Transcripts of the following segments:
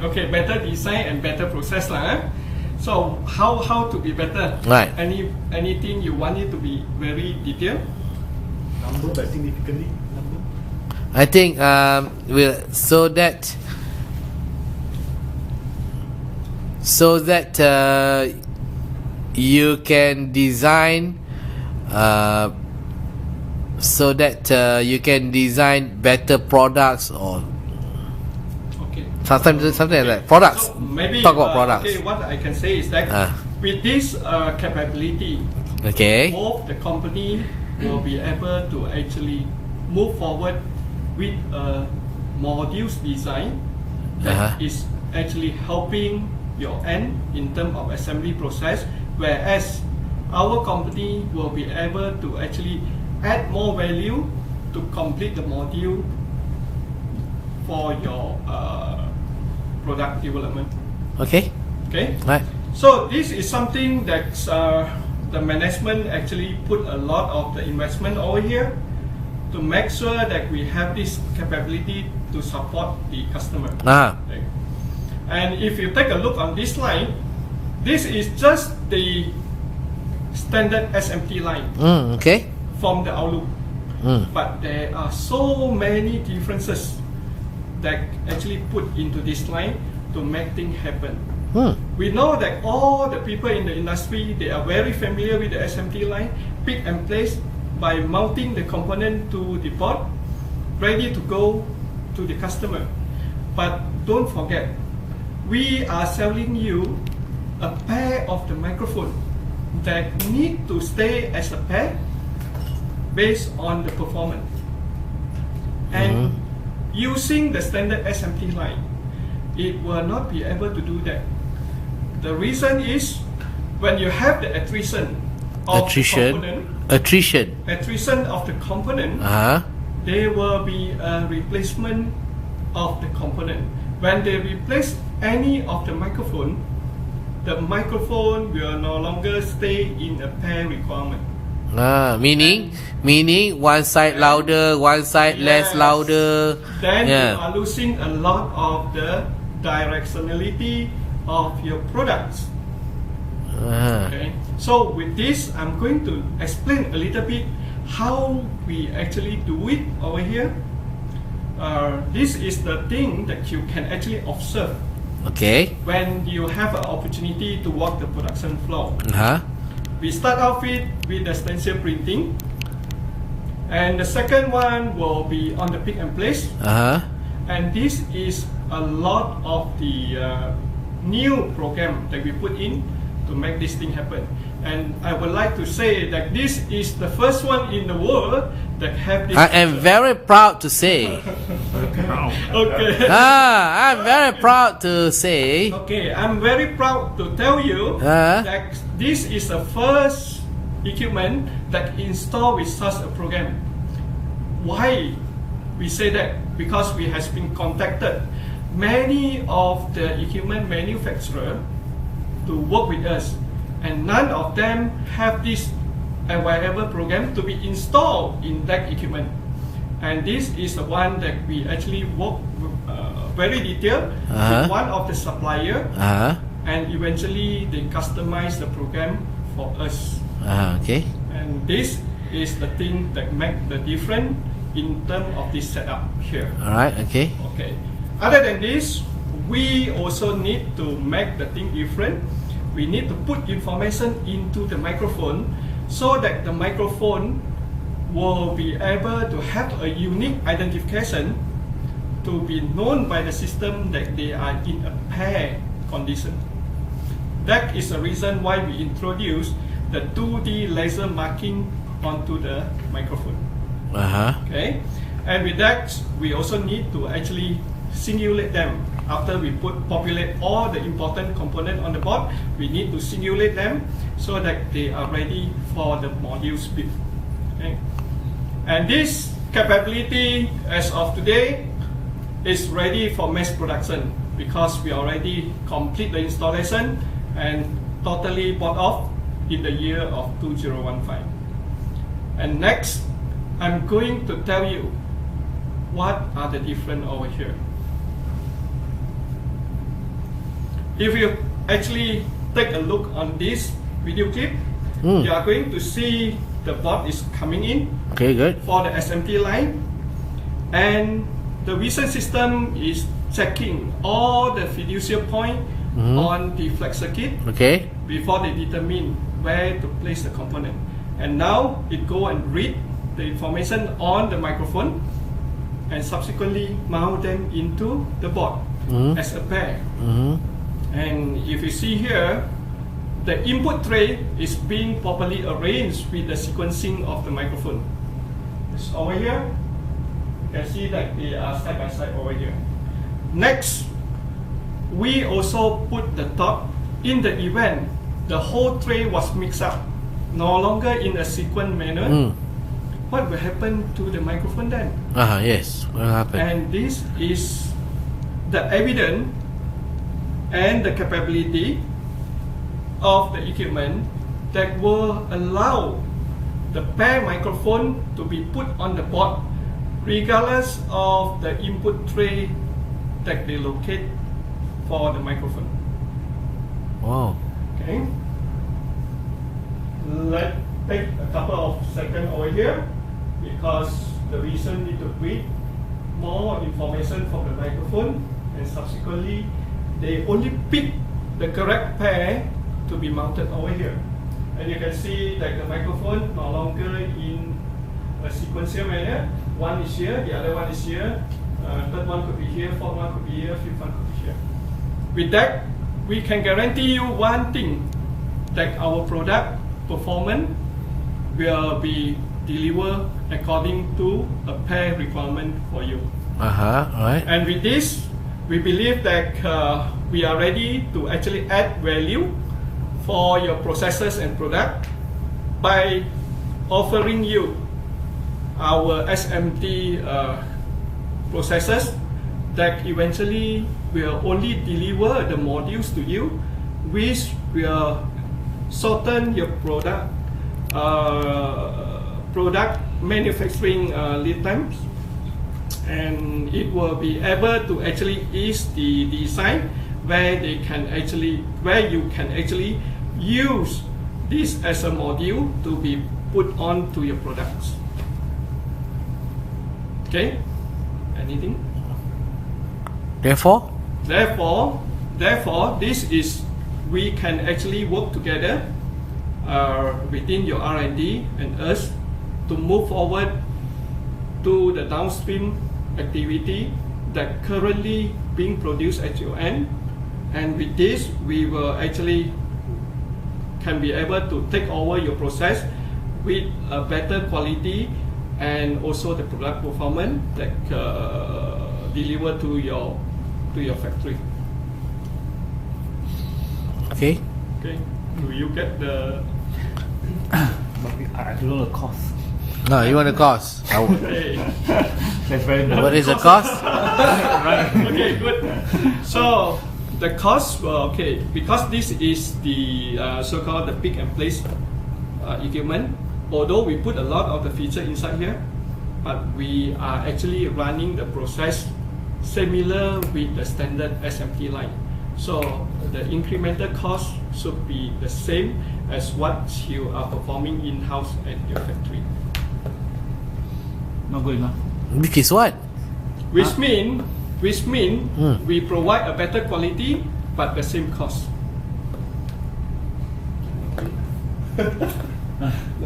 Okay, better design and better process lah. So how to be better? Right. Anything you want it to be very detailed? Number by significantly. Number. I think so that you can design better products or something like that. Products. So maybe talk about products. Okay, what I can say is that with this capability, okay, both the company will be able to actually move forward with a modules design that is actually helping your end in terms of assembly process, whereas our company will be able to actually add more value to complete the module for your product development. Okay. Right. So this is something that the management actually put a lot of the investment over here to make sure that we have this capability to support the customer. Okay. And if you take a look on this line, this is just the standard SMT line from the Outlook. But there are so many differences that actually put into this line to make things happen. We know that all the people in the industry, they are very familiar with the SMT line, pick and place by mounting the component to the board, ready to go to the customer. But don't forget, we are selling you a pair of the microphone that need to stay as a pair based on the performance. And using the standard SMT line, it will not be able to do that. The reason is when you have the attrition of the component, there will be a replacement of the component. When they replace any of the microphone will no longer stay in a pair requirement. Meaning one side louder, one side less louder. Then you are losing a lot of the directionality of your products. Okay. So with this, I'm going to explain a little bit how we actually do it over here. This is the thing that you can actually observe. Okay. When you have an opportunity to walk the production floor. We start off with the stencil printing, and the second one will be on the pick and place. And this is a lot of the new program that we put in to make this thing happen. And I would like to say that this is the first one in the world that have this. I am very proud to say. Okay. I'm very proud to say. Okay, I'm very proud to tell you that this is the first equipment that installed with such a program. Why we say that? Because we has been contacted many of the equipment manufacturer to work with us, and none of them have this available program to be installed in that equipment. And this is the one that we actually work very detailed with one of the supplier, and eventually they customize the program for us. Okay. And this is the thing that make the difference in terms of this setup here. Alright, okay. Okay. Other than this, we also need to make the thing different. We need to put information into the microphone so that the microphone will be able to have a unique identification to be known by the system that they are in a pair condition. That is the reason why we introduce the 2D laser marking onto the microphone. Okay, and with that, we also need to actually simulate them. After we populate all the important components on the board, we need to simulate them so that they are ready for the module speed. Okay, and this capability, as of today, is ready for mass production because we already complete the installation and totally bought off in the year of 2015. And next, I'm going to tell you what are the difference over here. if you actually take a look on this video clip, you are going to see the board is coming in Okay, good. for the SMT line, and the vision system is checking all the fiducial point on the flex circuit Okay. before they determine where to place the component. And now it go and read the information on the microphone and subsequently mount them into the board as a pair. And if you see here, the input tray is being properly arranged with the sequencing of the microphone. It's over here. You can see that they are side by side over here. Next, we also put the top in the event the whole tray was mixed up, no longer in a sequence manner. What will happen to the microphone then? Yes. What happened? And this is the evidence and the capability of the equipment that will allow the pair microphone to be put on the board regardless of the input tray that they locate for the microphone. Wow. Okay. Let's take a couple of seconds over here because the reason need to read more information from the microphone, and subsequently they only pick the correct pair to be mounted over here. And you can see that the microphone no longer in a sequential manner. One is here, the other one is here, third one could be here, fourth one could be here, fifth one could be here. With that, we can guarantee you one thing, that our product performance will be delivered according to a pair requirement for you. Alright. And with this, we believe that we are ready to actually add value for your processes and product by offering you our SMT processes that eventually will only deliver the modules to you, which will shorten your product manufacturing lead times, and it will be able to actually ease the design where you can actually use this as a module to be put onto your products. Okay, anything? Therefore, this is, we can actually work together within your R&D and us to move forward to the downstream activity that currently being produced at your end, and with this we will actually can be able to take over your process with a better quality and also the product performance that deliver to your factory. okay. Okay, do you get the? But I don't know the cost. No, you want the cost? Okay. That's very What is the cost? Okay, good. So the cost, okay, because this is the so-called the pick and place equipment. Although we put a lot of the feature inside here, but we are actually running the process similar with the standard SMT line. So the incremental cost should be the same as what you are performing in-house at your factory. not good enough. Which is what? Which mean we provide a better quality but the same cost.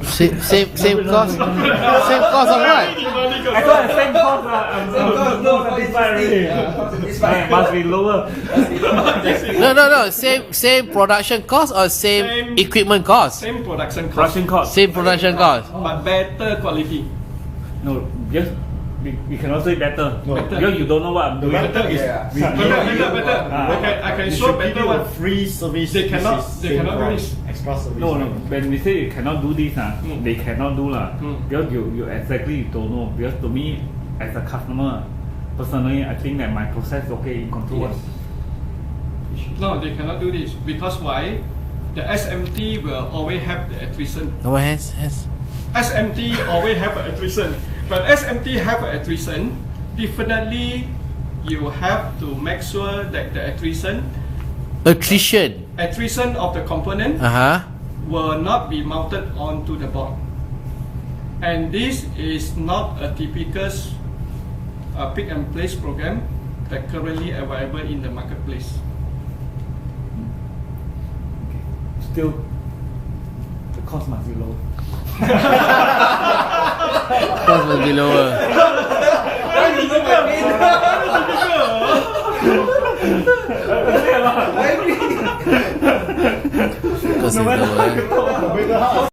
Same cost? Same cost of what? I thought the same cost. I'm so satisfied already. Must be lower. No. Same production cost or same equipment cost? Same production cost, Russian cost. Same production cost. but better quality. No, yes. We can also say better. No. Because you don't know what I'm doing. Better is better. I can show better one. Free service. They cannot this is do same this. price, extra service. No. When we say you cannot do this, they cannot do Mm. because you exactly don't know. Because to me, as a customer, personally, I think that my process is okay in control. Yes. No, they cannot do this because why? The SMT will always have the attrition. No has. SMT always have an attrition. But SMT have an attrition, definitely you have to make sure that the attrition attrition of the component will not be mounted onto the board. And this is not a typical pick and place program that currently available in the marketplace. Still, the cost must be low. Cost will be lower. Cost is lower.